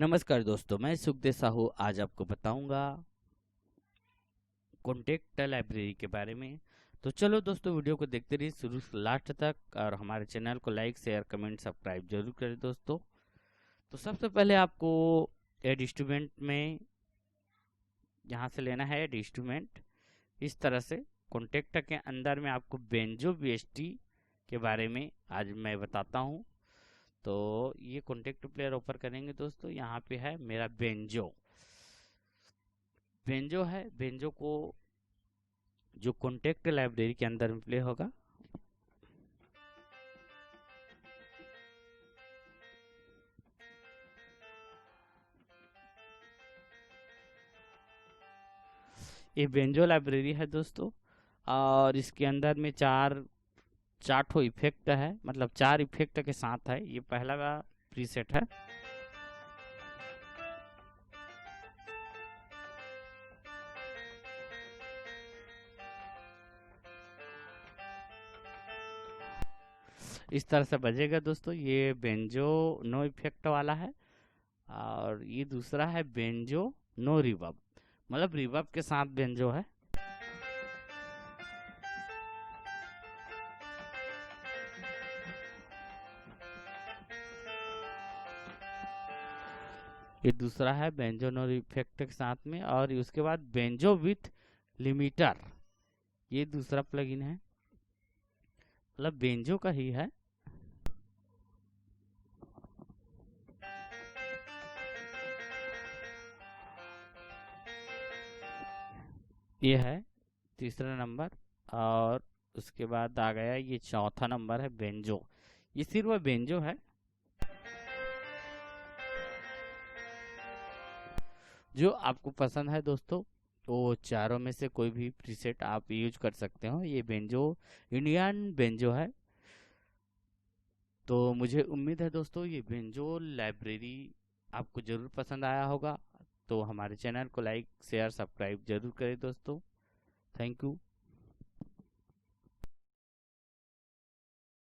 नमस्कार दोस्तों, मैं सुखदेव साहू आज आपको बताऊंगा कॉन्टेक्ट लाइब्रेरी के बारे में। तो चलो दोस्तों, वीडियो को देखते रहिए शुरू से लास्ट तक और हमारे चैनल को लाइक शेयर कमेंट सब्सक्राइब जरूर करें दोस्तों। तो सबसे पहले आपको एड इंस्ट्रूमेंट में यहाँ से लेना है एड इंस्ट्रूमेंट। इस तरह से कॉन्टेक्ट के अंदर में आपको बेंजो वीएसटी के बारे में आज मैं बताता हूँ। तो ये कॉन्टेक्ट प्लेयर ओपन करेंगे दोस्तों। यहाँ पे है मेरा बेंजो। बेंजो है, बेंजो को जो कॉन्टेक्ट लाइब्रेरी के अंदर में प्ले होगा। ये बेंजो लाइब्रेरी है दोस्तों, और इसके अंदर में चार ठो इफेक्ट है, मतलब चार इफेक्ट के साथ है। ये पहला का प्रीसेट है। इस तरह से बजेगा दोस्तों। ये बेंजो नो इफेक्ट वाला है, और ये दूसरा है बेंजो नो रिवर्ब, मतलब रिवर्ब के साथ बेंजो है। ये दूसरा है बेंजो नो इफेक्ट के साथ में, और उसके बाद बेंजो विथ लिमिटर, ये दूसरा प्लगइन है, मतलब बेंजो का ही है। ये है तीसरा नंबर, और उसके बाद आ गया ये चौथा नंबर है बेंजो। ये सिर्फ बेंजो है। जो आपको पसंद है दोस्तों, वो चारों में से कोई भी प्रीसेट आप यूज कर सकते हो। ये बेंजो इंडियन बेंजो है। तो मुझे उम्मीद है दोस्तों ये बेंजो लाइब्रेरी आपको ज़रूर पसंद आया होगा। तो हमारे चैनल को लाइक शेयर सब्सक्राइब जरूर करें दोस्तों। Thank you.